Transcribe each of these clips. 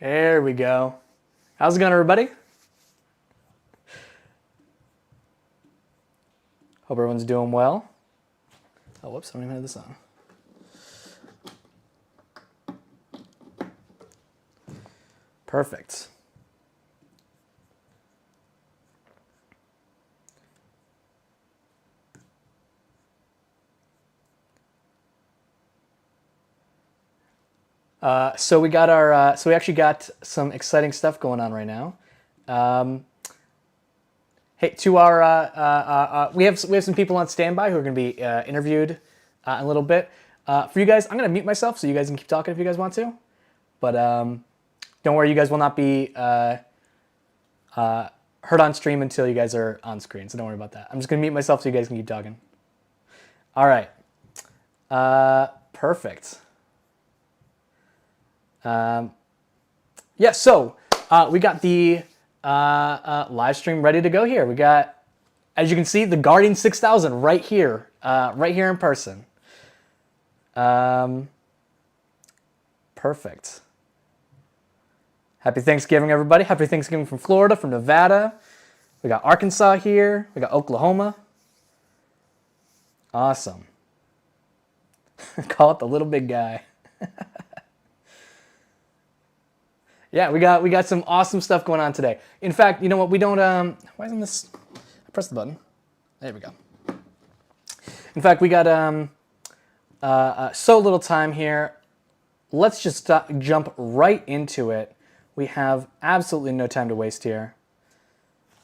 There we go. How's it going, everybody? Hope everyone's doing well. Oh, whoops, I don't even have this on. Perfect. So we got our, so we actually got some exciting stuff going on right now. Hey, to our, we have some people on standby who are going to be interviewed in a little bit. For you guys, I'm going to mute myself so you guys can keep talking if you guys want to. But don't worry, you guys will not be heard on stream until you guys are on screen. So don't worry about that. I'm just going to mute myself so you guys can keep talking. All right. Perfect. Yeah, so we got the live stream ready to go here. We got, as you can see, the Guardian 6000 right here in person. Perfect. Happy Thanksgiving, everybody. Happy Thanksgiving from Florida, from Nevada. We got Arkansas here. We got Oklahoma. Awesome. Call it the little big guy. Yeah, we got some awesome stuff going on today. In fact, you know what? We don't. Why isn't this? I pressed the button. There we go. In fact, we got so little time here. Let's just jump right into it. We have absolutely no time to waste here.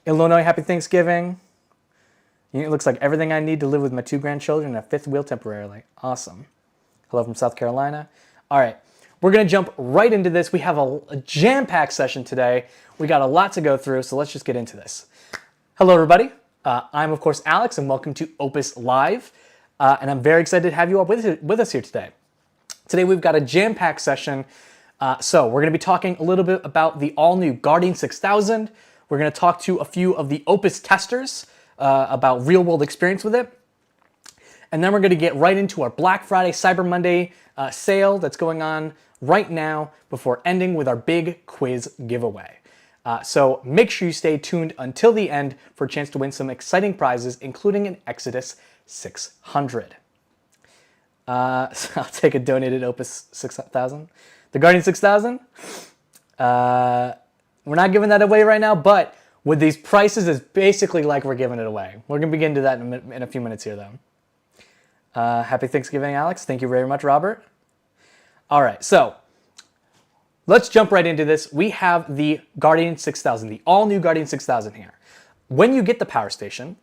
Illinois, happy Thanksgiving. It looks like everything I need to live with my 2 grandchildren and a 5th wheel temporarily. Awesome. Hello from South Carolina. All right. We're going to jump right into this. We have a jam-packed session today. We got a lot to go through, so let's just get into this. Hello, everybody. I'm, of course, Alex, and welcome to Opus Live. And I'm very excited to have you all with us here today. Today, we've got a jam-packed session. So we're going to be talking a little bit about the all-new Guardian 6000. We're going to talk to a few of the Opus testers about real-world experience with it. And then we're going to get right into our Black Friday, Cyber Monday sale that's going on right now before ending with our big quiz giveaway. So make sure you stay tuned until the end for a chance to win some exciting prizes, including an Exodus 600. So I'll take a donated Opus 6000. The Guardian 6000, we're not giving that away right now, but with these prices, it's basically like we're giving it away. We're going to begin to that in a few minutes here, though. Happy Thanksgiving, Alex. Thank you very much, Robert. All right, so let's jump right into this. We have the Guardian 6000, the all-new Guardian 6000 here. When you get the Power Station,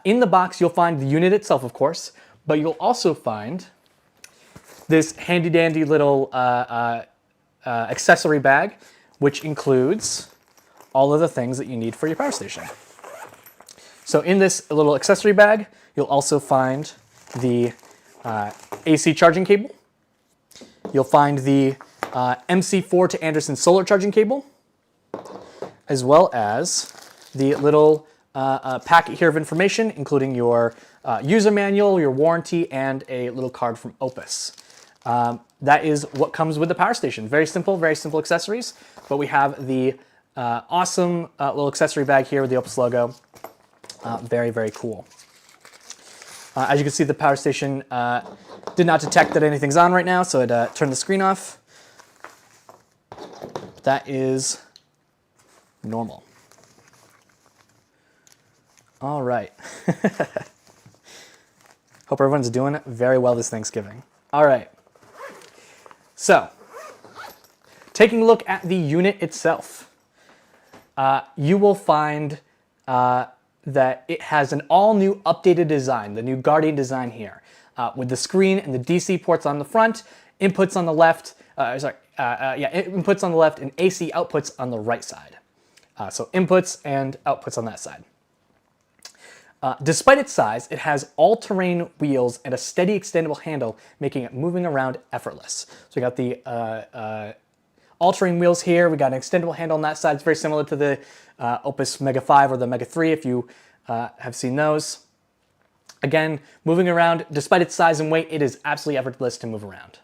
in the box you'll find the unit itself, of course, but you'll also find this handy-dandy little accessory bag, which includes all of the things that you need for your Power Station. So in this little accessory bag, you'll also find the AC charging cable. You'll find the MC4 to Anderson solar charging cable, as well as the little packet here of information, including your user manual, your warranty, and a little card from Opus. That is what comes with the Power Station. Very simple accessories, but we have the awesome little accessory bag here with the Opus logo. Very, very cool. As you can see, the power station did not detect that anything's on right now, so it turned the screen off. That is normal. All right. Hope everyone's doing very well this Thanksgiving. All right. So, taking a look at the unit itself, you will find that it has an all-new updated design, the new Guardian design here, with the screen and the DC ports on the front, inputs on the left, inputs on the left and AC outputs on the right side. So inputs and outputs on that side. Despite its size, it has all-terrain wheels and a steady extendable handle, making it moving around effortless. So we got the all-terrain wheels here. We got an extendable handle on that side. It's very similar to the Opus Mega 5 or the Mega 3 if you have seen those. Again, moving around, despite its size and weight, it is absolutely effortless to move around.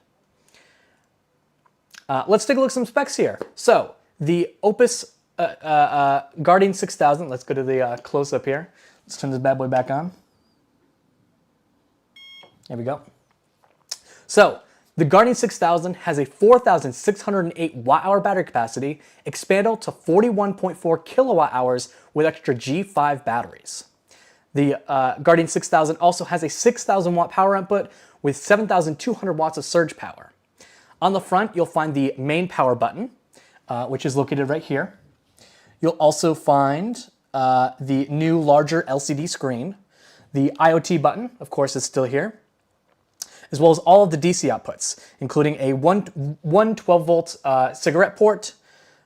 Let's take a look at some specs here. So the Opus Guardian 6000, let's go to the close-up here. Let's turn this bad boy back on. There we go. So the Guardian 6000 has a 4,608 watt-hour battery capacity, expandable to 41.4 kilowatt hours with extra G5 batteries. The Guardian 6000 also has a 6,000 watt power output with 7,200 watts of surge power. On the front, you'll find the main power button, which is located right here. You'll also find the new larger LCD screen. The IoT button, of course, is still here, as well as all of the DC outputs, including a one 12-volt cigarette port.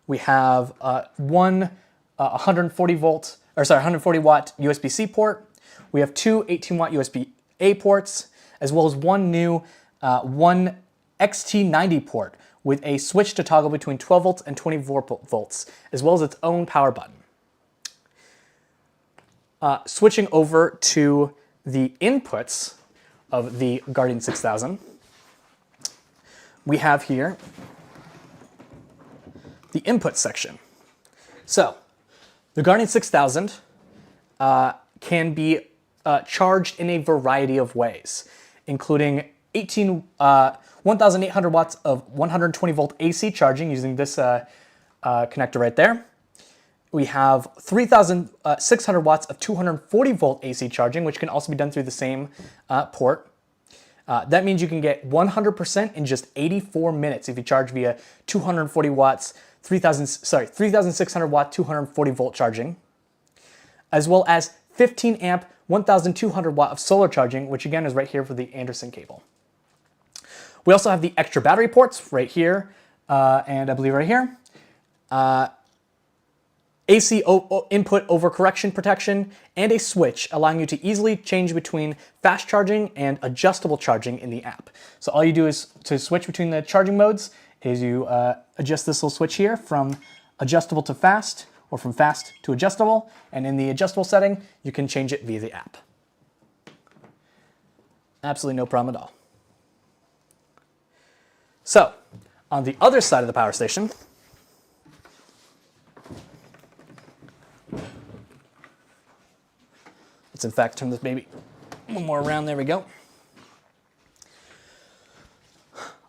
We have one 140 watt USB-C port. We have two 18-watt USB-A ports, as well as one new one XT90 port with a switch to toggle between 12 volts and 24 volts, as well as its own power button. Switching over to the inputs of the Guardian 6000, we have here the input section. So, the Guardian 6000 can be charged in a variety of ways, including 1,800 watts of 120 volt AC charging using this connector right there. We have 3,600 watts of 240 volt AC charging, which can also be done through the same port. That means you can get 100% in just 84 minutes if you charge via 240 watts, 3,600 watt 240 volt charging, as well as 15 amp 1,200 watt of solar charging, which again is right here for the Anderson cable. We also have the extra battery ports right here, and I believe right here. AC input overcorrection protection, and a switch allowing you to easily change between fast charging and adjustable charging in the app. So all you do is to switch between the charging modes is you adjust this little switch here from adjustable to fast, or from fast to adjustable, and in the adjustable setting, you can change it via the app. Absolutely no problem at all. So, on the other side of the power station, let's in fact turn this baby one more around, there we go.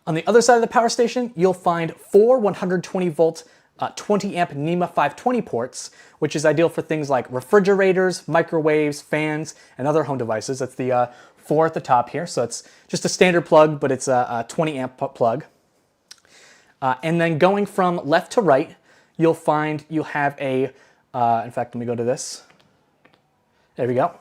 On the other side of the power station, you'll find four 120 volt 20 amp NEMA 520 ports, which is ideal for things like refrigerators, microwaves, fans, and other home devices. That's the 4 at the top here, so it's just a standard plug, but it's a 20 amp plug. And then going from left to right, you'll find you have a, in fact, let me go to this. There we go.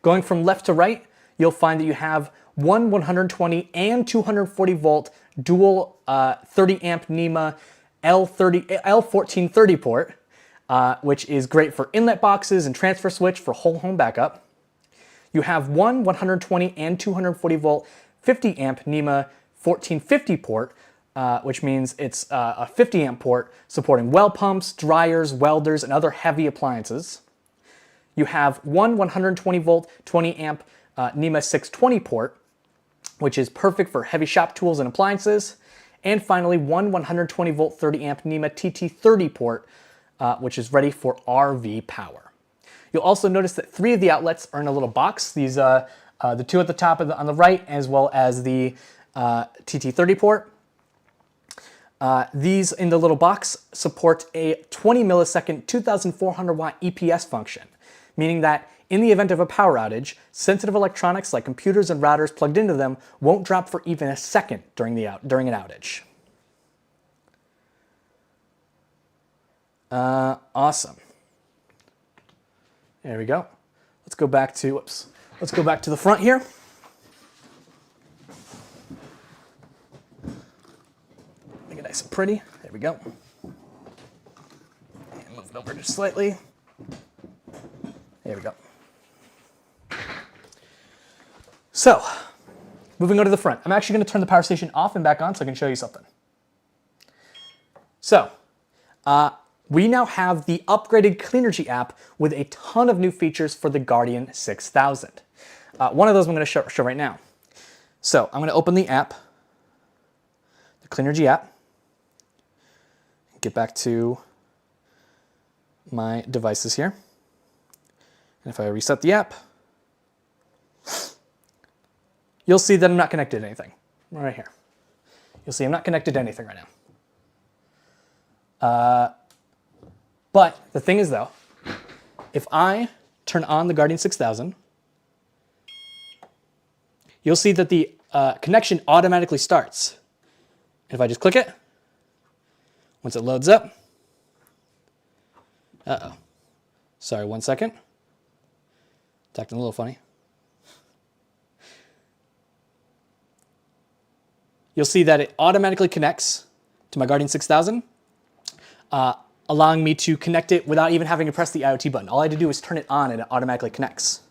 Going from left to right, you'll find that you have one 120 and 240 volt dual 30 amp NEMA L1430 port, which is great for inlet boxes and transfer switch for whole home backup. You have one 120 and 240 volt 50 amp NEMA 1450 port, which means it's a 50 amp port supporting well pumps, dryers, welders, and other heavy appliances. You have one 120 volt 20 amp NEMA 620 port, which is perfect for heavy shop tools and appliances. And finally, one 120 volt 30 amp NEMA TT30 port, which is ready for RV power. You'll also notice that 3 of the outlets are in a little box. These the two at the top on the right, as well as the TT30 port. These in the little box support a 20 millisecond 2400 watt EPS function, meaning that in the event of a power outage, sensitive electronics like computers and routers plugged into them won't drop for even a second during an outage. Awesome. There we go. Let's go back to, let's go back to the front here. Make it nice and pretty. There we go. And move it over just slightly. There we go. So, moving on to the front. I'm actually going to turn the power station off and back on so I can show you something. So, we now have the upgraded Cleanergy app with a ton of new features for the Guardian 6000. One of those I'm going to show right now. So, I'm going to open the app, the Cleanergy app, get back to my devices here. And if I reset the app, you'll see that I'm not connected to anything. Right here. You'll see I'm not connected to anything right now. But the thing is though, if I turn on the Guardian 6000, you'll see that the connection automatically starts. And if I just click it, once it loads up, sorry, 1 second. It's acting a little funny. You'll see that it automatically connects to my Guardian 6000, allowing me to connect it without even having to press the IoT button. All I had to do is turn it on and it automatically connects.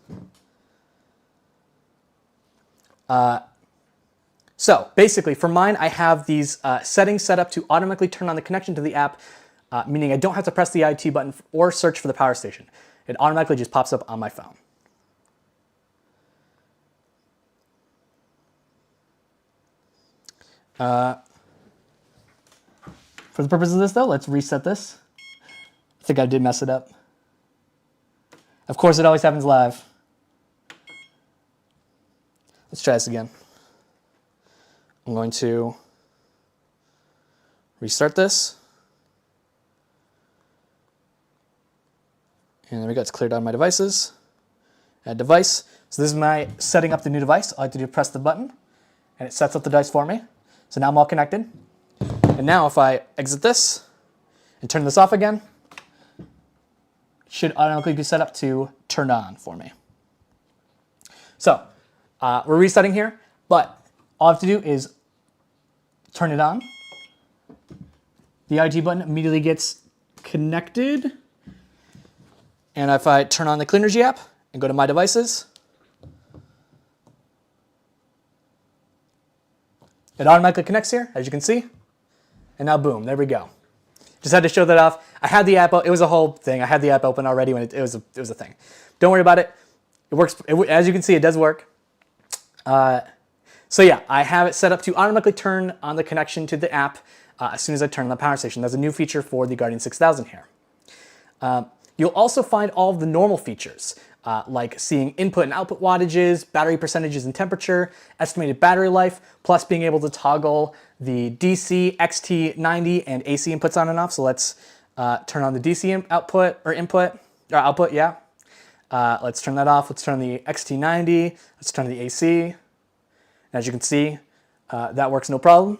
So basically for mine, I have these settings set up to automatically turn on the connection to the app, meaning I don't have to press the IoT button or search for the power station. It automatically just pops up on my phone. For the purpose of this though, let's reset this. I think I did mess it up. Of course, it always happens live. Let's try this again. I'm going to restart this. And there we go, it's cleared on my devices. Add device. So this is my setting up the new device. All I have to do is press the button and it sets up the device for me. So now I'm all connected. And now if I exit this and turn this off again, it should automatically be set up to turn on for me. So we're resetting here, but all I have to do is turn it on. The IoT button immediately gets connected. And if I turn on the Cleanergy app and go to my devices, it automatically connects here, as you can see. And now boom, there we go. Just had to show that off. I had the app, it was a whole thing. I had the app open already when it was a thing. Don't worry about it. It works, as you can see, it does work. So yeah, I have it set up to automatically turn on the connection to the app as soon as I turn on the power station. That's a new feature for the Guardian 6000 here. You'll also find all of the normal features, like seeing input and output wattages, battery percentages and temperature, estimated battery life, plus being able to toggle the DC, XT90, and AC inputs on and off. So let's turn on the DC output, or output, yeah. Let's turn that off. Let's turn on the XT90. Let's turn on the AC. And as you can see, that works no problem.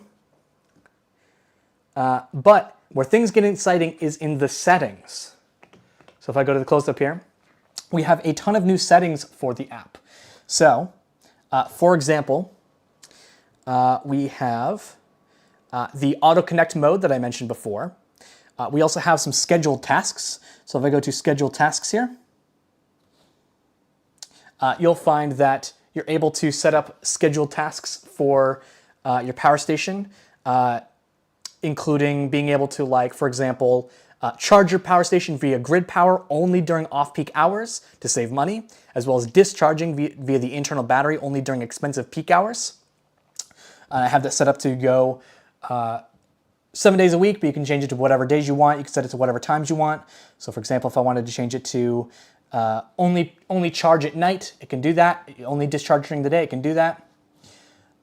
But where things get exciting is in the settings. So if I go to the close-up here, we have a ton of new settings for the app. So, for example, we have the auto connect mode that I mentioned before. We also have some scheduled tasks. So if I go to scheduled tasks here, you'll find that you're able to set up scheduled tasks for your power station, including being able to, like, for example, charge your power station via grid power only during off-peak hours to save money, as well as discharging via the internal battery only during expensive peak hours. I have that set up to go 7 days a week, but you can change it to whatever days you want. You can set it to whatever times you want. So for example, if I wanted to change it to Only charge at night, it can do that. Only discharge during the day, it can do that.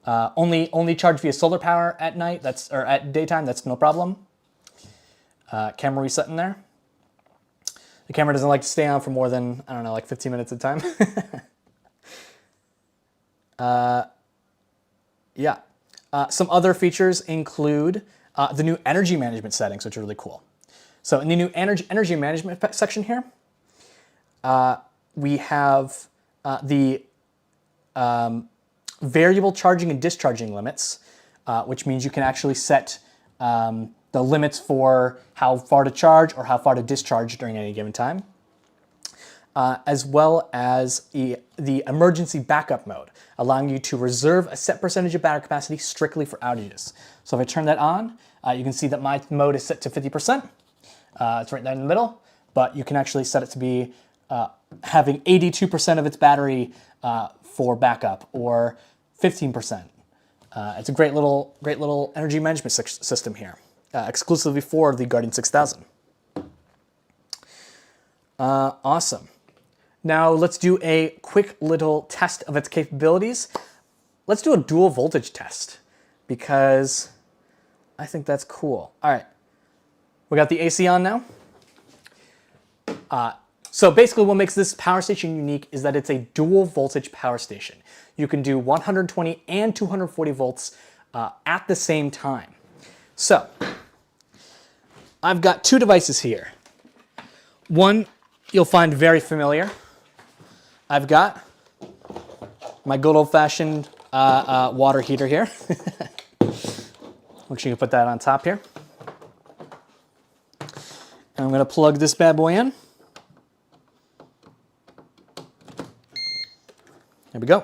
Only charge via solar power at night, or at daytime, that's no problem. Camera reset in there. The camera doesn't like to stay on for more than, I don't know, like 15 minutes at a time. Yeah. Some other features include the new energy management settings, which are really cool. So in the new energy management section here, we have the variable charging and discharging limits, which means you can actually set the limits for how far to charge or how far to discharge during any given time, as well as the emergency backup mode, allowing you to reserve a set percentage of battery capacity strictly for outages. So if I turn that on, you can see that my mode is set to 50%. It's right there in the middle, but you can actually set it to be having 82% of its battery for backup, or 15%. It's a great little energy management system here, exclusively for the Guardian 6000. Awesome. Now let's do a quick little test of its capabilities. Let's do a dual voltage test because I think that's cool. All right, we got the AC on now. So basically what makes this power station unique is that it's a dual voltage power station. You can do 120 and 240 volts at the same time. So I've got two devices here. One you'll find very familiar. I've got my good old-fashioned water heater here. Make sure you put that on top here. And I'm going to plug this bad boy in. There we go.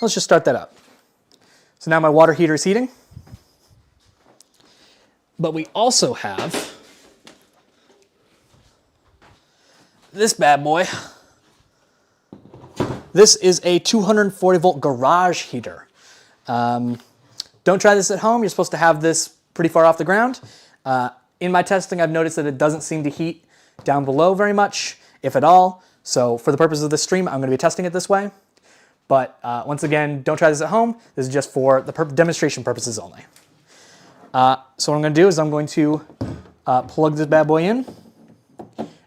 Let's just start that up. So now my water heater is heating. But we also have this bad boy. This is a 240 volt garage heater. Don't try this at home. You're supposed to have this pretty far off the ground. In my testing, I've noticed that it doesn't seem to heat down below very much, if at all. So for the purpose of this stream, I'm going to be testing it this way. But once again, don't try this at home. This is just for the demonstration purposes only. So what I'm going to do is I'm going to plug this bad boy in.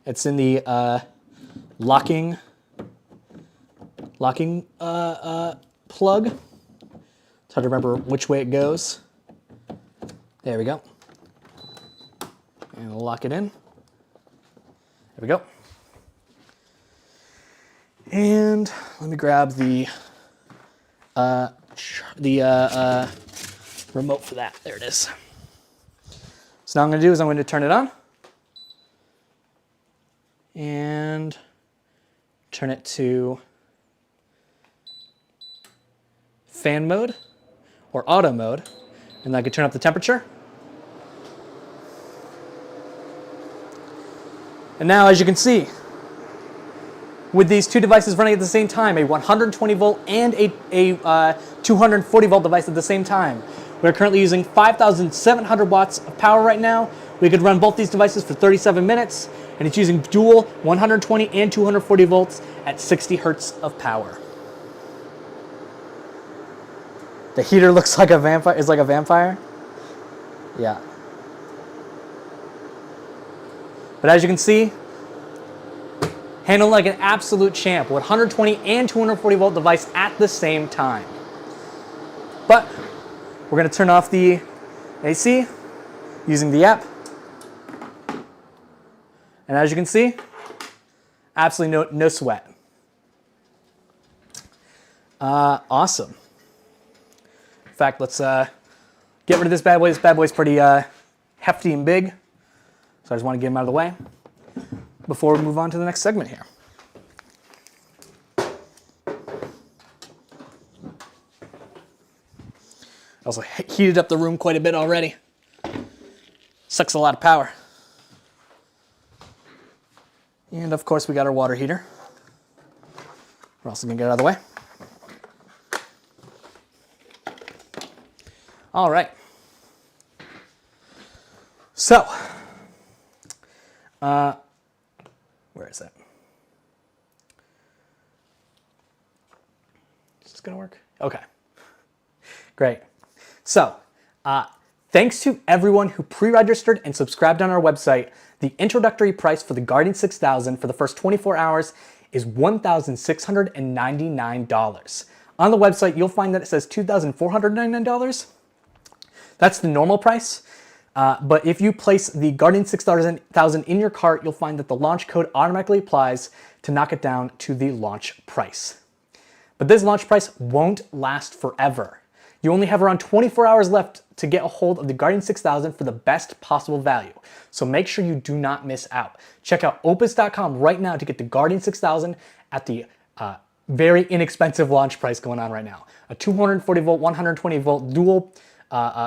It's in the locking plug. It's hard to remember which way it goes. There we go. And we'll lock it in. There we go. And let me grab the remote for that. There it is. So now what I'm going to do is I'm going to turn it on and turn it to fan mode or auto mode, and I can turn up the temperature. And now, as you can see, with these two devices running at the same time, a 120 volt and a 240 volt device at the same time, we're currently using 5,700 watts of power right now. We could run both these devices for 37 minutes, and it's using dual 120 and 240 volts at 60 hertz of power. The heater looks like a vampire. Is like a vampire. Yeah. But as you can see, handled like an absolute champ. 120 and 240 volt device at the same time. But we're going to turn off the AC using the app. And as you can see, absolutely no sweat. Awesome. In fact, let's get rid of this bad boy. This bad boy is pretty hefty and big. So I just want to get him out of the way before we move on to the next segment here. Also heated up the room quite a bit already. Sucks a lot of power. And of course we got our water heater. We're also gonna get it out of the way. All right. So, where is that? going to work? Okay. Great. So, thanks to everyone who pre-registered and subscribed on our website. The introductory price for the Guardian 6000 for the first 24 hours is $1,699. On the website, you'll find that it says $2,499. That's the normal price. But if you place the Guardian 6000 in your cart, you'll find that the launch code automatically applies to knock it down to the launch price. But this launch price won't last forever. You only have around 24 hours left to get a hold of the Guardian 6000 for the best possible value. So make sure you do not miss out. Check out opus.com right now to get the Guardian 6000 at the very inexpensive launch price going on right now. A 240 volt, 120 volt dual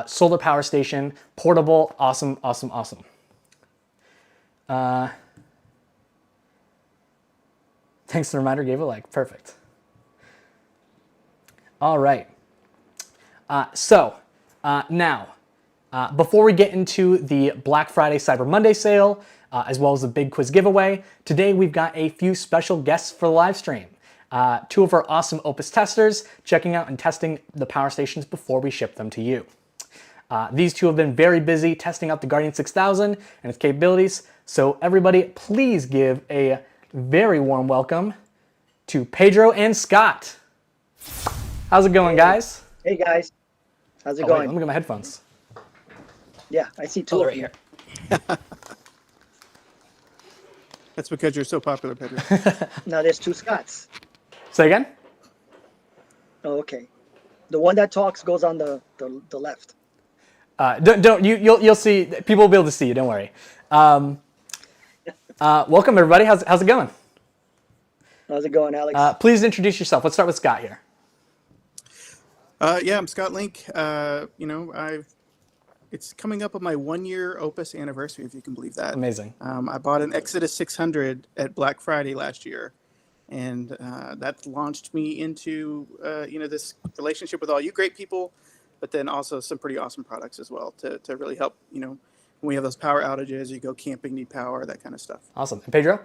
solar power station, portable, awesome, awesome, awesome. Thanks for the reminder, gave a like, perfect. All right. Now, before we get into the Black Friday Cyber Monday sale, as well as the big quiz giveaway, today we've got a few special guests for the live stream. Two of our awesome Opus testers checking out and testing the power stations before we ship them to you. These two have been very busy testing out the Guardian 6000 and its capabilities, so everybody please give a very warm welcome to Pedro and Scott. How's it going, guys? Hey guys, how's it going? Wait, let me get my headphones. Yeah, I see two right here. That's because you're so popular, Pedro. No, there's two Scotts. Say again? Oh, okay. The one that talks goes on the left. You'll see, people will be able to see you, don't worry. Welcome everybody, how's it going? How's it going, Alex? Please introduce yourself. Let's start with Scott here. Yeah, I'm Scott Link. It's coming up on my 1-year Opus anniversary, if you can believe that. Amazing. I bought an Exodus 600 at Black Friday last year, and that launched me into this relationship with all you great people, but then also some pretty awesome products as well to really help. When we have those power outages, you go camping, need power, that kind of stuff. Awesome. And Pedro?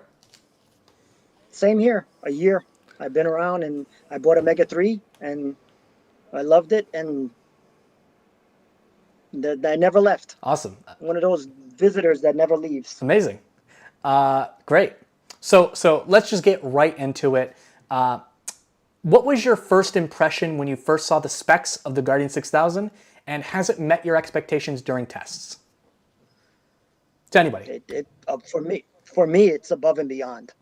Same here. A year. I've been around, and I bought a Mega 3, and I loved it, and I never left. Awesome. One of those visitors that never leaves. Amazing. Great. So let's just get right into it. What was your first impression when you first saw the specs of the Guardian 6000, and has it met your expectations during tests? To anybody. For me, it's above and beyond.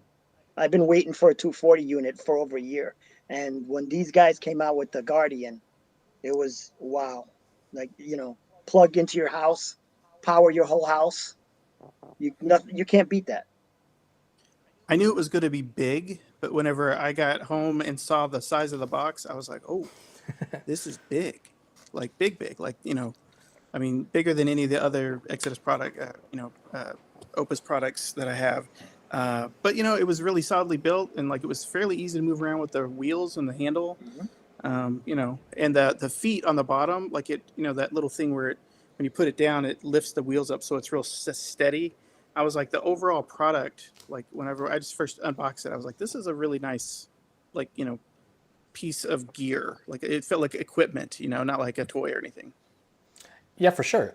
I've been waiting for a 240 unit for over a year, and when these guys came out with the Guardian, it was wow. Like, plug into your house, power your whole house. You can't beat that. I knew it was going to be big, but whenever I got home and saw the size of the box, I was like, oh, this is big. Like big. Like, bigger than any of the other Exodus Opus products that I have. But, it was really solidly built, and it was fairly easy to move around with the wheels and the handle. Mm-hmm. And the feet on the bottom, that little thing where when you put it down, it lifts the wheels up, so it's real steady. I was like, the overall product, whenever I just first unboxed it, I was like, this is a really nice, piece of gear. It felt like equipment, not like a toy or anything. Yeah, for sure.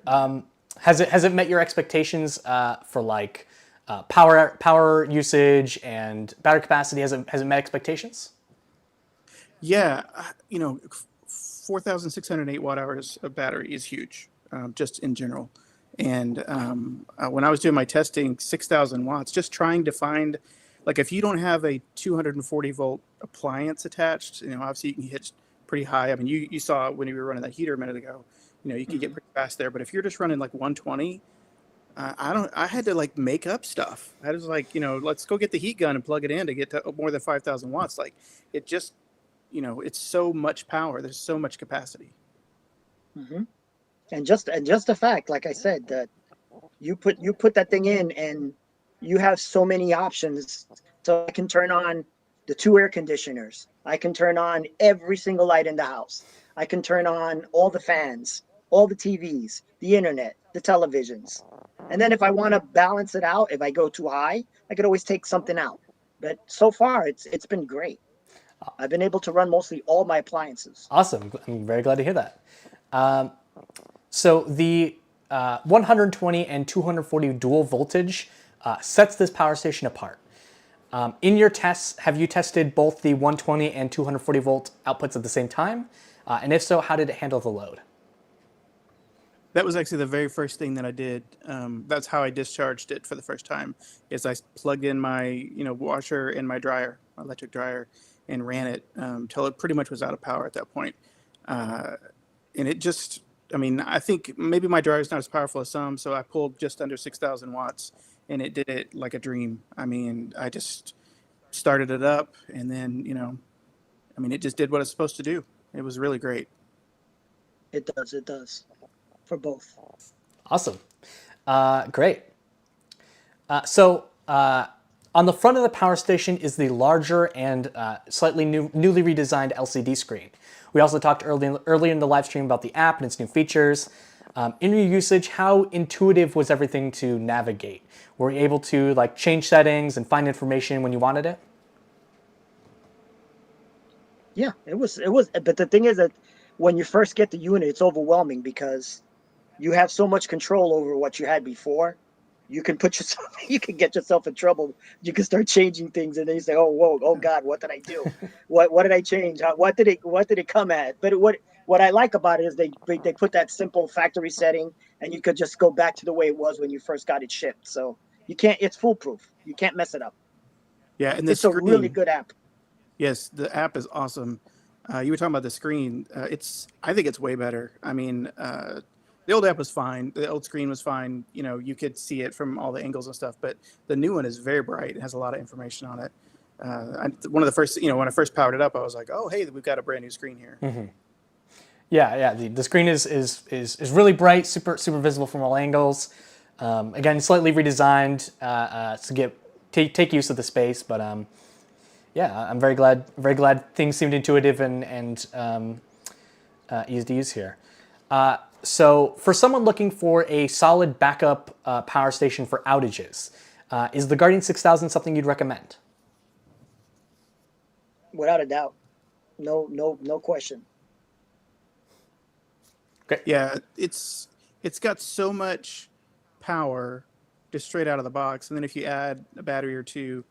Has it met your expectations for power usage and battery capacity? Has it met expectations? Yeah, 4,608 watt hours of battery is huge, just in general. And when I was doing my testing, 6,000 watts, just trying to find, if you don't have a 240 volt appliance attached, obviously you can hit pretty high. I mean, you saw when you were running that heater a minute ago, you can get pretty fast there. But if you're just running 120, I had to make up stuff. I was let's go get the heat gun and plug it in to get to more than 5,000 watts. It just, it's so much power. There's so much capacity. Mm-hmm. And just the fact, like I said, that you put that thing in and you have so many options. So I can turn on the 2 air conditioners. I can turn on every single light in the house. I can turn on all the fans, all the TVs, the internet, the televisions. And then if I want to balance it out, if I go too high, I could always take something out. But so far, it's been great. I've been able to run mostly all my appliances. Awesome. I'm very glad to hear that. So the 120 and 240 dual voltage sets this power station apart. In your tests, have you tested both the 120 and 240 volt outputs at the same time? And if so, how did it handle the load? That was actually the very first thing that I did. That's how I discharged it for the first time. Is I plugged in my washer and my dryer, my electric dryer, and ran it till it pretty much was out of power at that point. And it just, I mean, I think maybe my dryer is not as powerful as some, so I pulled just under 6,000 watts, and it did it like a dream. I mean, I just started it up, and then I mean, it just did what it's supposed to do. It was really great. It does for both. Awesome. Great. So on the front of the power station is the larger and slightly newly redesigned LCD screen. We also talked earlier in the live stream about the app and its new features. In your usage, how intuitive was everything to navigate? Were you able to like change settings and find information when you wanted it? Yeah, it was. But the thing is that when you first get the unit, it's overwhelming because you have so much control over what you had before. You can you can get yourself in trouble. You can start changing things, and then you say, "Oh, whoa, oh God, what did I do? What did I change? What did it come at?" But what I like about it is they put that simple factory setting, and you could just go back to the way it was when you first got it shipped. So you can't. It's foolproof. You can't mess it up. Yeah, and the It's a screen. really good app. Yes, the app is awesome. You were talking about the screen. I think it's way better. I mean, the old app was fine. The old screen was fine. You could see it from all the angles and stuff. But the new one is very bright. It has a lot of information on it. One of the first, when I first powered it up, I was like, oh, hey, we've got a brand new screen here. Mm-hmm. Yeah. The screen is really bright, super visible from all angles. Again, slightly redesigned to take use of the space, but yeah, I'm very glad things seemed intuitive and easy to use here. So for someone looking for a solid backup power station for outages, is the Guardian 6000 something you'd recommend? Without a doubt. No question. Okay. Yeah, it's got so much power just straight out of the box, and then if you add a battery or two,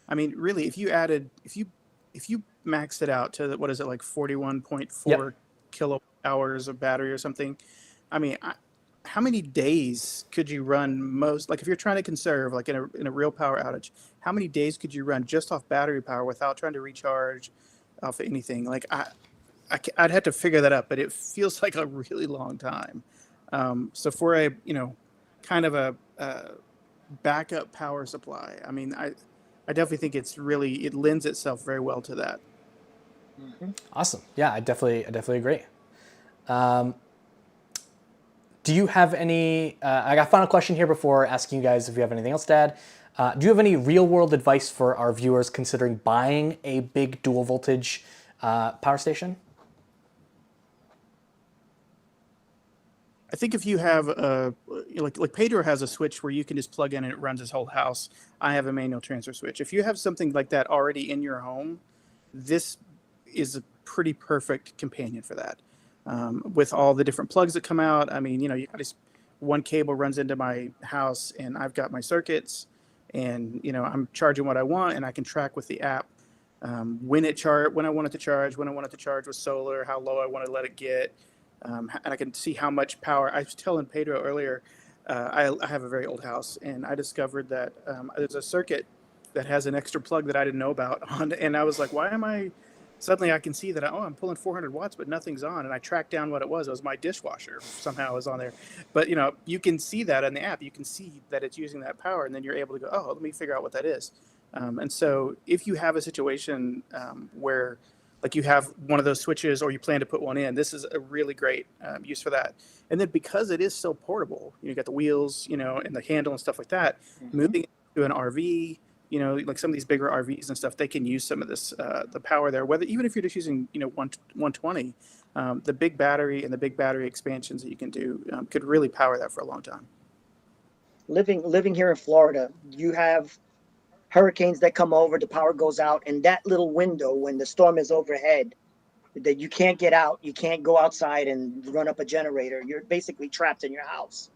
I mean, really, if you maxed it out to what is it, like 41.4 kilowatt hours of battery or something? I mean, how many days could you run like if you're trying to conserve, like in a real power outage, how many days could you run just off battery power without trying to recharge off anything? Like I'd have to figure that out, but it feels like a really long time. So for a kind of a backup power supply, I mean, I definitely think it lends itself very well to that. Mm-hmm. Awesome. Yeah, I definitely agree. Do you have any? I got a final question here before asking you guys if you have anything else to add. Do you have any real world advice for our viewers considering buying a big dual voltage power station? I think if you have like Pedro has a switch where you can just plug in and it runs his whole house. I have a manual transfer switch. If you have something like that already in your home, this is a pretty perfect companion for that. With all the different plugs that come out, I mean, you got this one cable runs into my house, and I've got my circuits, and I'm charging what I want, and I can track with the app when I want it to charge, when I want it to charge with solar, how low I want to let it get. And I can see how much power. I was telling Pedro earlier, I have a very old house, and I discovered that there's a circuit that has an extra plug that I didn't know about on, and I was like, why am I? Suddenly I can see that I'm pulling 400 watts, but nothing's on, and I tracked down what it was. It was my dishwasher somehow was on there, but you can see that in the app. You can see that it's using that power, and then you're able to go, oh, let me figure out what that is. And so if you have a situation where like you have one of those switches or you plan to put one in, this is a really great use for that. And then because it is so portable, you got the wheels, and the handle and stuff like that, moving it to an RV, like some of these bigger RVs and stuff, they can use some of this, the power there, even if you're just using, 120, the big battery and the big battery expansions that you can do could really power that for a long time. Living here in Florida, you have hurricanes that come over, the power goes out, and that little window when the storm is overhead, that you can't get out, you can't go outside and run up a generator. You're basically trapped in your house.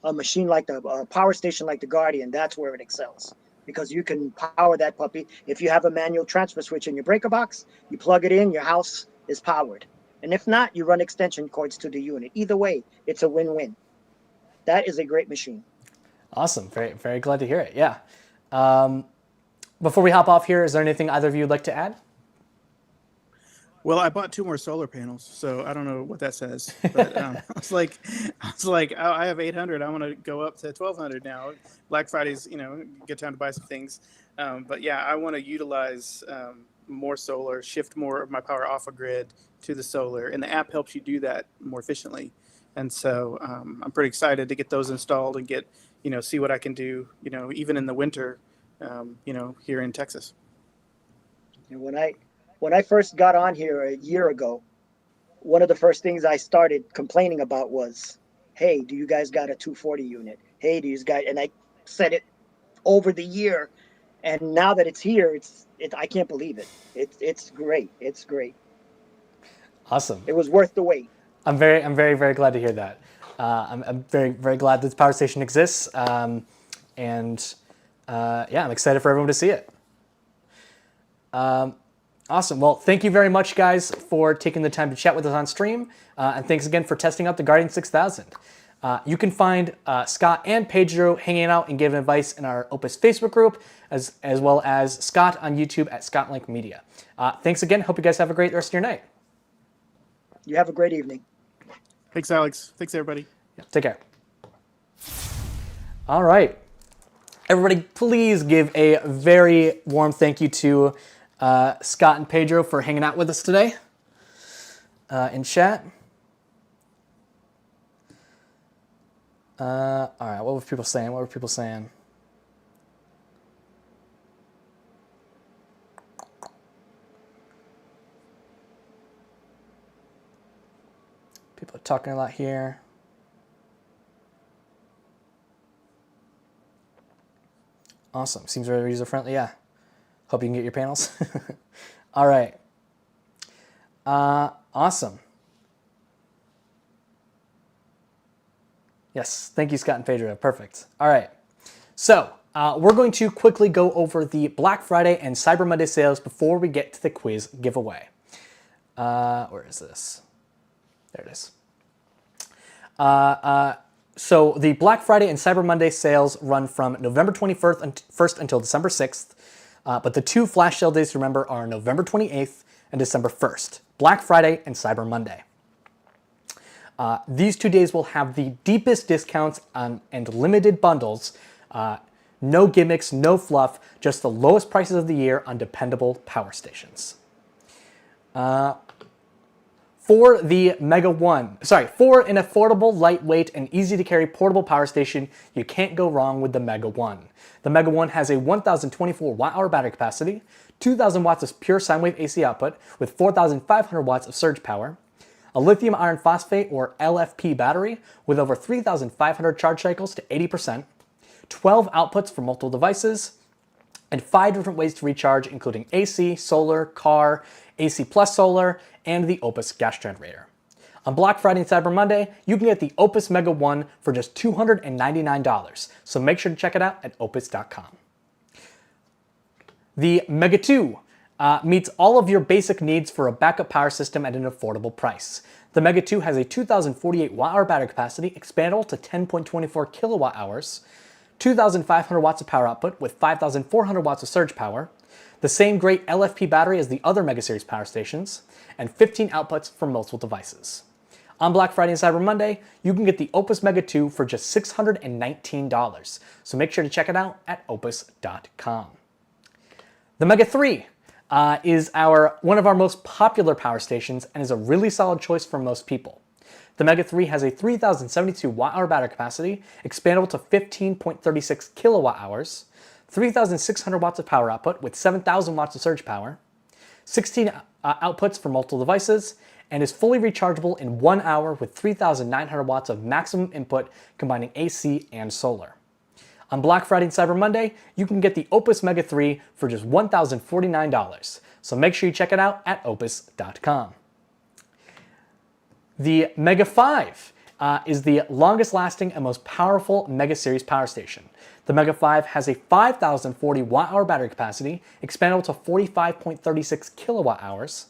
A machine like a power station like the Guardian, that's where it excels because you can power that puppy. If you have a manual transfer switch in your breaker box, you plug it in, your house is powered. And if not, you run extension cords to the unit. Either way, it's a win-win. That is a great machine. Awesome. Very, very glad to hear it. Yeah. Before we hop off here, is there anything either of you would like to add? Well, I bought 2 more solar panels, so I don't know what that says. But I was like, oh, I have 800. I want to go up to 1,200 now. Black Friday's, good time to buy some things. But yeah, I want to utilize more solar, shift more of my power off a grid to the solar, and the app helps you do that more efficiently. And so I'm pretty excited to get those installed and get, see what I can do, even in the winter, here in Texas. And when I first got on here a year ago, one of the first things I started complaining about was, hey, do you guys got a 240 unit? Hey, do you guys, and I said it over the year, and now that it's here, I can't believe it. It's great. It's great. Awesome. It was worth the wait. I'm very, very glad to hear that. I'm very, very glad this power station exists, and I'm excited for everyone to see it. Awesome. Well, thank you very much, guys, for taking the time to chat with us on stream, and thanks again for testing out the Guardian 6000. You can find Scott and Pedro hanging out and giving advice in our Opus Facebook group, as well as Scott on YouTube at ScottLink Media. Thanks again. Hope you guys have a great rest of your night. You have a great evening. Thanks, Alex. Thanks, everybody. Yeah, take care. All right. Everybody, please give a very warm thank you to Scott and Pedro for hanging out with us today in chat. All right, what were people saying? People are talking a lot here. Awesome. Seems very user-friendly. Yeah. Hope you can get your panels. All right. Awesome. Yes. Thank you, Scott and Pedro. Perfect. All right. So we're going to quickly go over the Black Friday and Cyber Monday sales before we get to the quiz giveaway. Where is this? There it is. So the Black Friday and Cyber Monday sales run from November 21st until December 6th. But the 2 flash sale days to remember are November 28th and December 1st. Black Friday and Cyber Monday. These 2 days will have the deepest discounts and limited bundles. No gimmicks, no fluff, just the lowest prices of the year on dependable power stations. For an affordable, lightweight, and easy to carry portable power station, you can't go wrong with the Mega 1. The Mega 1 has a 1,024 watt-hour battery capacity, 2,000 watts of pure sine wave AC output with 4,500 watts of surge power, a lithium iron phosphate or LFP battery with over 3,500 charge cycles to 80%, 12 outputs for multiple devices, and 5 different ways to recharge, including AC, solar, car, AC plus solar, and the Opus gas generator. On Black Friday and Cyber Monday, you can get the Opus Mega 1 for just $299, so make sure to check it out at opus.com. The Mega 2 meets all of your basic needs for a backup power system at an affordable price. The Mega 2 has a 2,048 watt-hour battery capacity, expandable to 10.24 kilowatt hours, 2,500 watts of power output with 5,400 watts of surge power, the same great LFP battery as the other Mega Series power stations, and 15 outputs for multiple devices. On Black Friday and Cyber Monday, you can get the Opus Mega 2 for just $619, so make sure to check it out at opus.com. The Mega 3 is one of our most popular power stations and is a really solid choice for most people. The Mega 3 has a 3,072 watt-hour battery capacity, expandable to 15.36 kilowatt hours, 3,600 watts of power output with 7,000 watts of surge power, 16 outputs for multiple devices, and is fully rechargeable in 1 hour with 3,900 watts of maximum input combining AC and solar. On Black Friday and Cyber Monday, you can get the Opus Mega 3 for just $1,049. So make sure you check it out at opus.com. The Mega 5 is the longest lasting and most powerful Mega Series power station. The Mega 5 has a 5,040 watt-hour battery capacity, expandable to 45.36 kilowatt hours,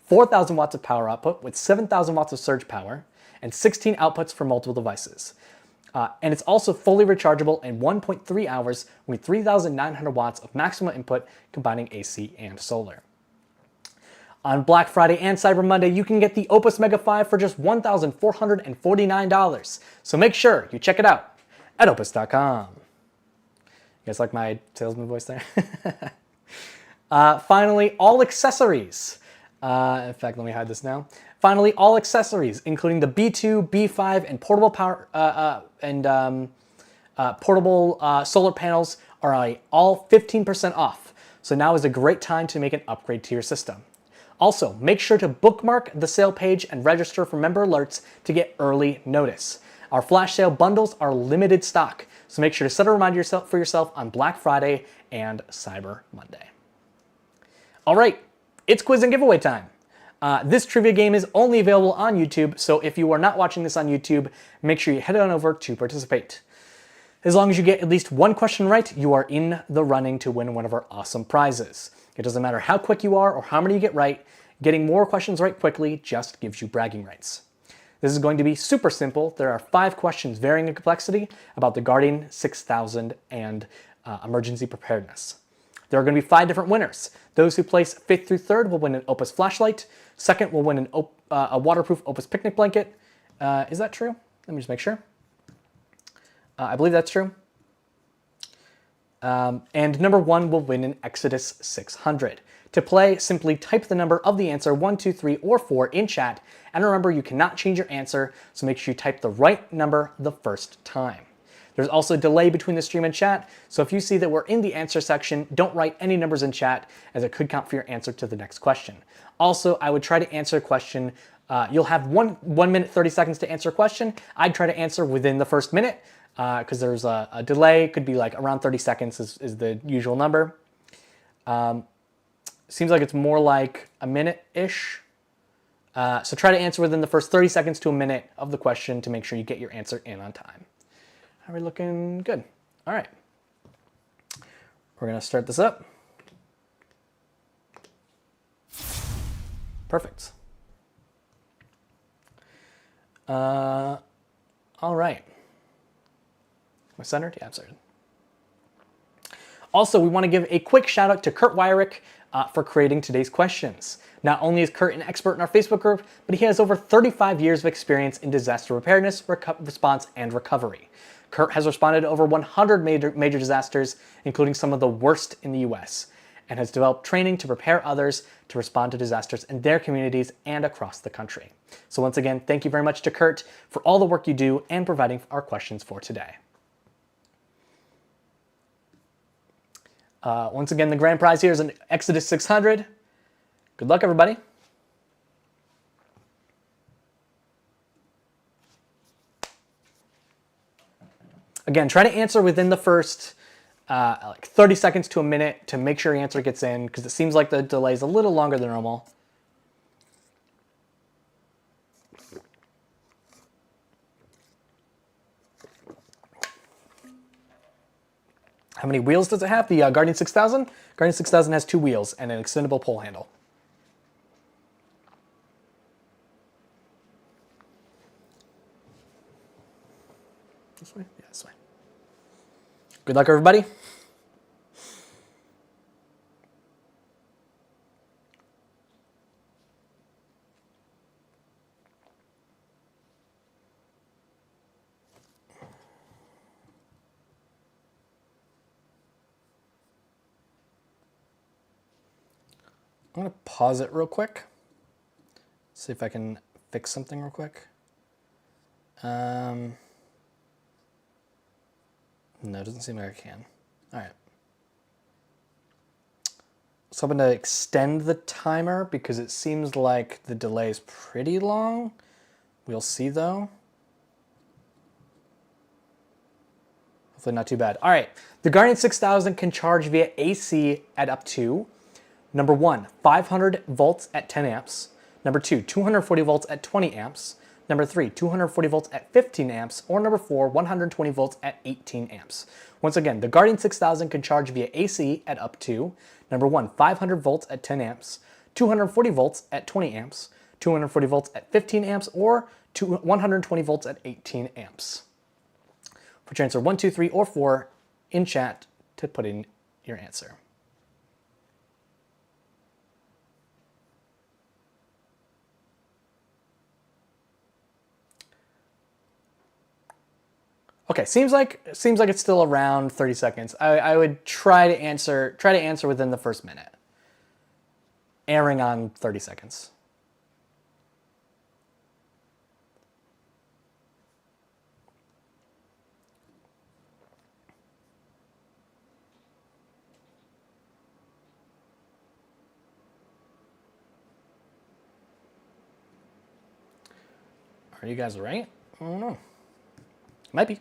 4,000 watts of power output with 7,000 watts of surge power, and 16 outputs for multiple devices. And it's also fully rechargeable in 1.3 hours with 3,900 watts of maximum input, combining AC and solar. On Black Friday and Cyber Monday, you can get the Opus Mega 5 for just $1,449. So make sure you check it out at opus.com. You guys like my salesman voice there? Finally, all accessories. In fact, let me hide this now. Finally, all accessories, including the B2, B5, and portable power portable solar panels, are all 15% off. So now is a great time to make an upgrade to your system. Also, make sure to bookmark the sale page and register for member alerts to get early notice. Our flash sale bundles are limited stock, so make sure to set a reminder for yourself on Black Friday and Cyber Monday. All right, it's quiz and giveaway time. This trivia game is only available on YouTube, so if you are not watching this on YouTube, make sure you head on over to participate. As long as you get at least one question right, you are in the running to win one of our awesome prizes. It doesn't matter how quick you are or how many you get right, getting more questions right quickly just gives you bragging rights. This is going to be super simple. There are 5 questions varying in complexity about the Guardian 6000 and emergency preparedness. There are going to be 5 different winners. Those who place 5th through 3rd will win an Opus flashlight. 2nd will win a waterproof Opus picnic blanket. Is that true? Let me just make sure. I believe that's true. And number 1 will win an Exodus 600. To play, simply type the number of the answer 1, 2, 3, or 4 in chat, and remember you cannot change your answer, so make sure you type the right number the first time. There's also a delay between the stream and chat, so if you see that we're in the answer section, don't write any numbers in chat, as it could count for your answer to the next question. Also, I would try to answer a question. You'll have 1 minute 30 seconds to answer a question. I'd try to answer within the first minute, because there's a delay. Could be like around 30 seconds is the usual number. Seems like it's more like a minute-ish. So try to answer within the first 30 seconds to a minute of the question to make sure you get your answer in on time. Are we looking good? All right. We're going to start this up. Perfect. All right. Am I centered? Yeah, I'm centered. Also, we want to give a quick shout out to Kurt Wyrick for creating today's questions. Not only is Kurt an expert in our Facebook group, but he has over 35 years of experience in disaster preparedness, response, and recovery. Kurt has responded to over 100 major disasters, including some of the worst in the US, and has developed training to prepare others to respond to disasters in their communities and across the country. So once again, thank you very much to Kurt for all the work you do and providing our questions for today. Once again, the grand prize here is an Exodus 600. Good luck, everybody. Again, try to answer within the first like 30 seconds to a minute to make sure your answer gets in, because it seems like the delay is a little longer than normal. How many wheels does it have? The Guardian 6000? Guardian 6000 has 2 wheels and an extendable pole handle. This way? Yeah, this way. Good luck, everybody. I'm going to pause it real quick. See if I can fix something real quick. No, it doesn't seem like I can. All right. So I'm going to extend the timer because it seems like the delay is pretty long. We'll see though. Hopefully hopefully not too bad. All right, the Guardian 6000 can charge via AC at up to, number 1, 500 volts at 10 amps, number 2, 240 volts at 20 amps, number 3, 240 volts at 15 amps, or number 4, 120 volts at 18 amps. Once again, the Guardian 6000 can charge via AC at up to, number 1, 500 volts at 10 amps, 240 volts at 20 amps, 240 volts at 15 amps, or 120 volts at 18 amps. Put your answer 1, 2, 3, or 4 in chat to put in your answer. Okay, seems like it's still around 30 seconds. I would try to answer within the first minute. Erring on 30 seconds. Are you guys right? I don't know. Might be.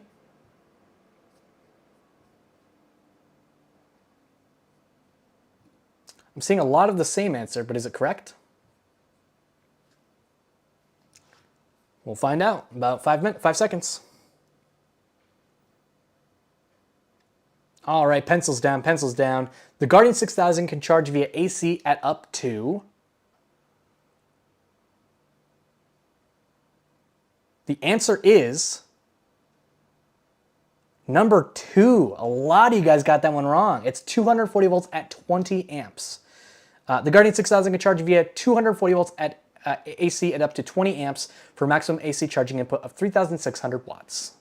I'm seeing a lot of the same answer, but is it correct? We'll find out in about 5 seconds. All right, pencils down, pencils down. The Guardian 6000 can charge via AC at up to... The answer is number 2. A lot of you guys got that one wrong. It's 240 volts at 20 amps. The Guardian 6000 can charge via 240 volts at AC at up to 20 amps for maximum AC charging input of 3,600 watts.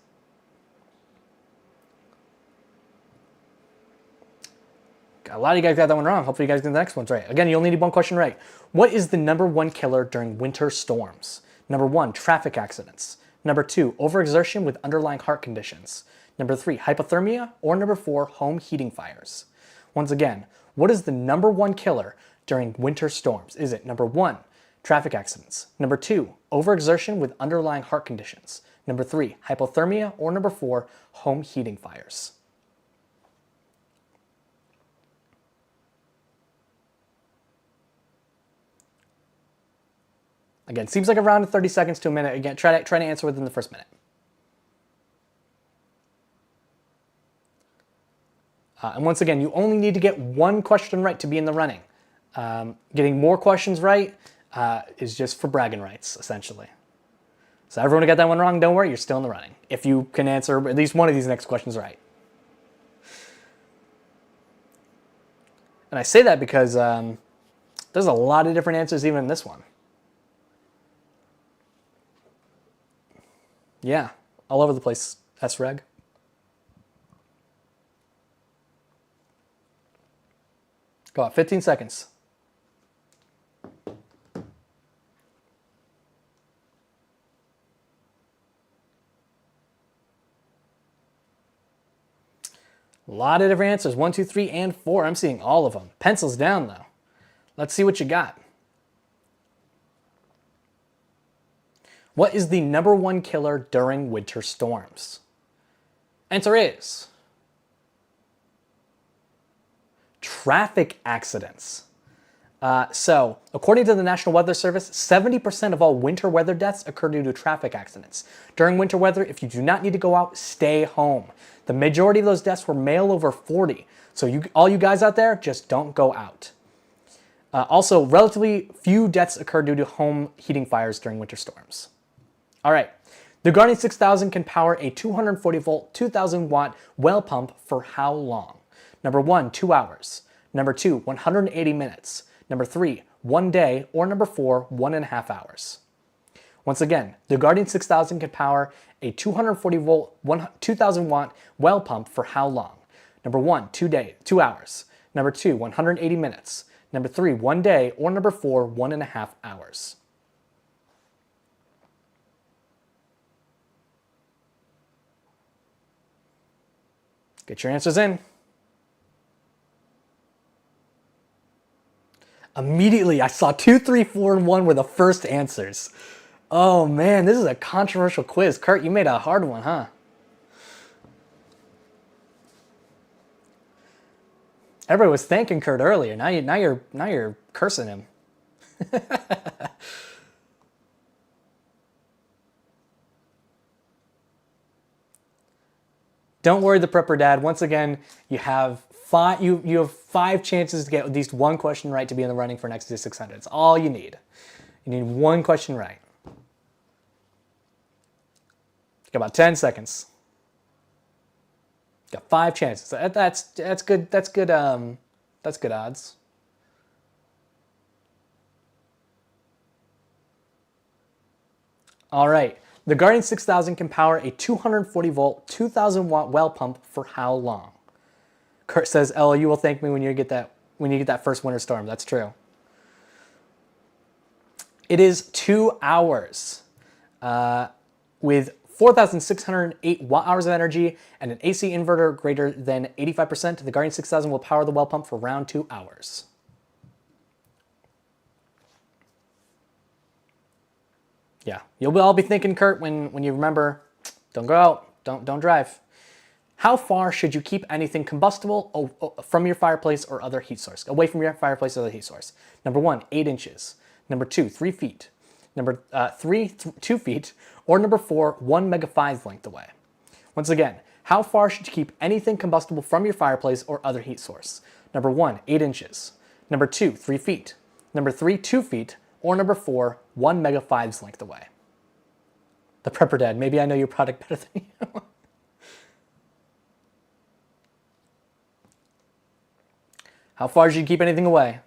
A lot of you guys got that one wrong. Hopefully you guys get the next ones right. Again, you only need one question right. What is the number 1 killer during winter storms? Number 1, traffic accidents. Number 2, overexertion with underlying heart conditions. Number 3, hypothermia. Or number 4, home heating fires. Once again, what is the number 1 killer during winter storms? Is it number 1, traffic accidents? Number 2, overexertion with underlying heart conditions. Number 3, hypothermia. Or number 4, home heating fires. Again, seems like around 30 seconds to a minute. Again, try to answer within the first minute. And once again, you only need to get one question right to be in the running. Getting more questions right is just for bragging rights, essentially. So everyone who got that one wrong, don't worry, you're still in the running. If you can answer at least one of these next questions right. And I say that because there's a lot of different answers even in this one. Yeah, all over the place, S-Reg. Go on, 15 seconds. A lot of different answers, 1, 2, 3, and 4. I'm seeing all of them. Pencils down, though. Let's see what you got. What is the number 1 killer during winter storms? Answer is traffic accidents. So, according to the National Weather Service, 70% of all winter weather deaths occur due to traffic accidents. During winter weather, if you do not need to go out, stay home. The majority of those deaths were male over 40. So all you guys out there, just don't go out. Also, relatively few deaths occur due to home heating fires during winter storms. All right, the Guardian 6000 can power a 240 volt, 2000 watt well pump for how long? Number 1, 2 hours. Number 2, 180 minutes. Number 3, 1 day. Or number 4, 1.5 hours. Once again, the Guardian 6000 can power a 240 volt, 2000 watt well pump for how long? Number 1, 2 hours. Number 2, 180 minutes. Number 3, 1 day. Or number 4, 1.5 hours. Get your answers in. Immediately, I saw 2, 3, 4, and 1 were the first answers. Oh man, this is a controversial quiz. Kurt, you made a hard one, huh? Everybody was thanking Kurt earlier. Now you're cursing him. Don't worry, the prepper dad. Once again, you have five. You have 5 chances to get at least one question right to be in the running for an XD 600. It's all you need. You need one question right. Got about 10 seconds. Got 5 chances. That's good. That's good. That's good odds. All right. The Guardian 6000 can power a 240 volt, 2000 watt well pump for how long? Kurt says, "Ella, you will thank me when you get that first winter storm." That's true. It is 2 hours, with 4,608 watt hours of energy and an AC inverter greater than 85%. The Guardian 6000 will power the well pump for around 2 hours. Yeah, you'll all be thinking, Kurt, when you remember, don't go out, don't drive. How far should you keep anything combustible from your fireplace or other heat source? Away from your fireplace or other heat source. Number 1, 8 inches. Number 2, 3 feet. Number 3, 2 feet. Or number 4, 1 megaphive length away. Once again, how far should you keep anything combustible from your fireplace or other heat source? Number 1, 8 inches. Number 2, 3 feet. Number 3, 2 feet. Or number 4, 1 megaphive's length away. The prepper dad, maybe I know your product better than you. How far should you keep anything away?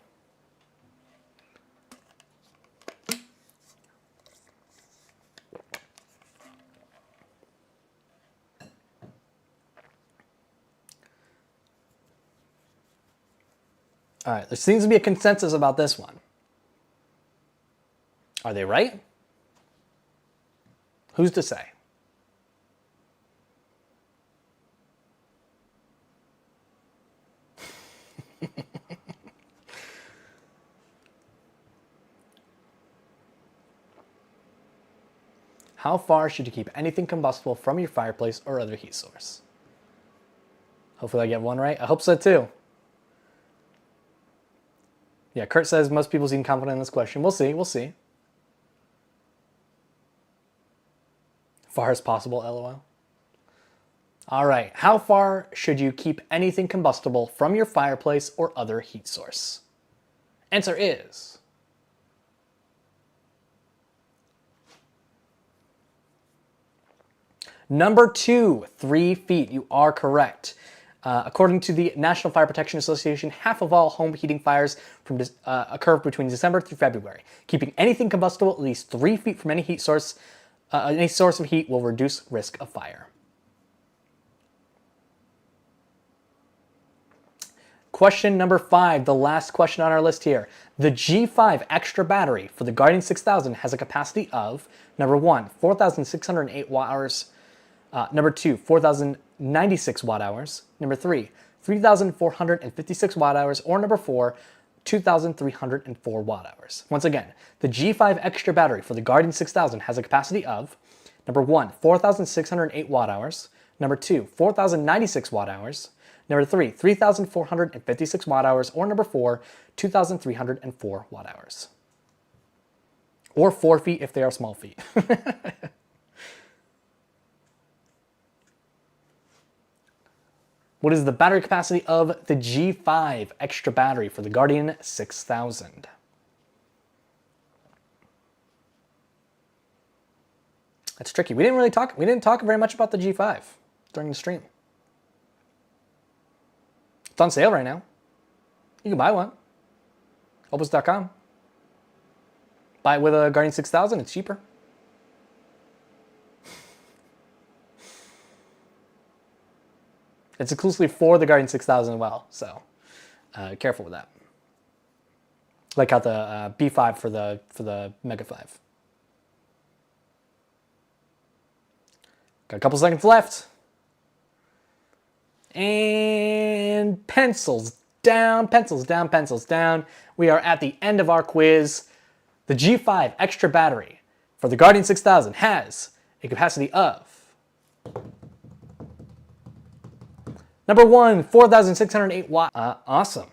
All right, there seems to be a consensus about this one. Are they right? Who's to say? How far should you keep anything combustible from your fireplace or other heat source? Hopefully I get one right. I hope so too. Yeah, Kurt says most people seem confident in this question. We'll see, we'll see. Far as possible, LOL. All right, how far should you keep anything combustible from your fireplace or other heat source? Answer is... Number 2, 3 feet. You are correct. According to the National Fire Protection Association, half of all home heating fires occur between December through February. Keeping anything combustible at least 3 feet from any heat source, any source of heat will reduce risk of fire. Question number 5, the last question on our list here. The G5 extra battery for the Guardian 6000 has a capacity of, number 1, 4,608 watt hours. Number 2, 4,096 watt hours. Number 3, 3,456 watt hours. Or number 4, 2,304 watt hours. Once again, the G5 extra battery for the Guardian 6000 has a capacity of, number 1, 4,608 watt hours. Number 2, 4,096 watt hours. Number 3, 3,456 watt hours. Or number 4, 2,304 watt hours. Or 4 feet if they are small feet. What is the battery capacity of the G5 extra battery for the Guardian 6000? That's tricky. We didn't talk very much about the G5 during the stream. It's on sale right now. You can buy one. Opus.com. Buy it with a Guardian 6000, it's cheaper. It's exclusively for the Guardian 6000 as well, so careful with that. Like how the B5 for the Mega 5. Got a couple seconds left. And pencils down, pencils down, pencils down. We are at the end of our quiz. The G5 extra battery for the Guardian 6000 has a capacity of... Number 1, 4,608 watts. Awesome.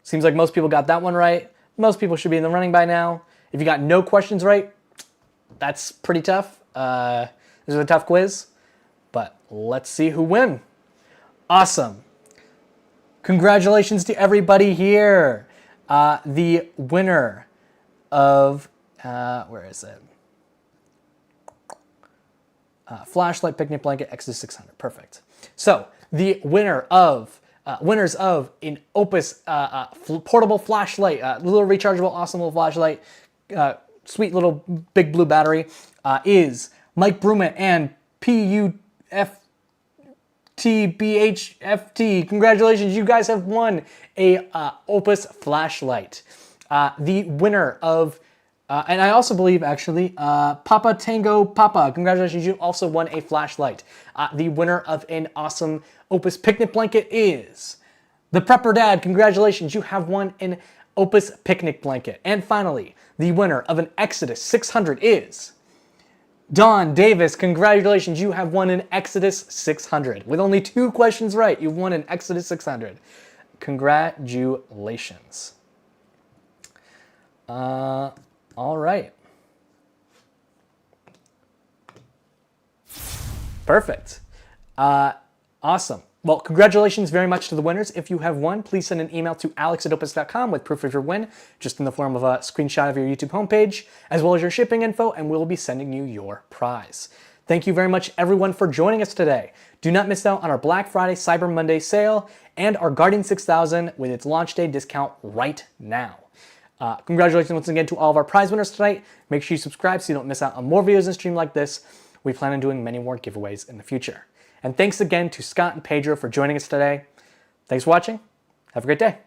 Seems like most people got that one right. Most people should be in the running by now. If you got no questions right, that's pretty tough. This is a tough quiz, but let's see who win. Awesome. Congratulations to everybody here. The winner of, where is it? Flashlight Picnic Blanket Exodus 600. Perfect. So the winners of an Opus portable flashlight, little rechargeable, awesome little flashlight, sweet little big blue battery, is Mike Brumet and PUFTBHFT. Congratulations, you guys have won a Opus flashlight. The winner of and I also believe, actually, Papa Tango Papa. Congratulations, you also won a flashlight. The winner of an awesome Opus picnic blanket is the Prepper Dad. Congratulations, you have won an Opus picnic blanket. And finally, the winner of an Exodus 600 is Don Davis. Congratulations, you have won an Exodus 600. With only 2 questions right, you've won an Exodus 600. Congratulations. All right. Perfect. Awesome. Well, congratulations very much to the winners. If you have won, please send an email to alex@opus.com with proof of your win, just in the form of a screenshot of your YouTube homepage, as well as your shipping info, and we'll be sending you your prize. Thank you very much, everyone, for joining us today. Do not miss out on our Black Friday, Cyber Monday sale, and our Guardian 6000 with its launch day discount right now. Congratulations once again to all of our prize winners tonight. Make sure you subscribe so you don't miss out on more videos and stream like this. We plan on doing many more giveaways in the future. And thanks again to Scott and Pedro for joining us today. Thanks for watching. Have a great day.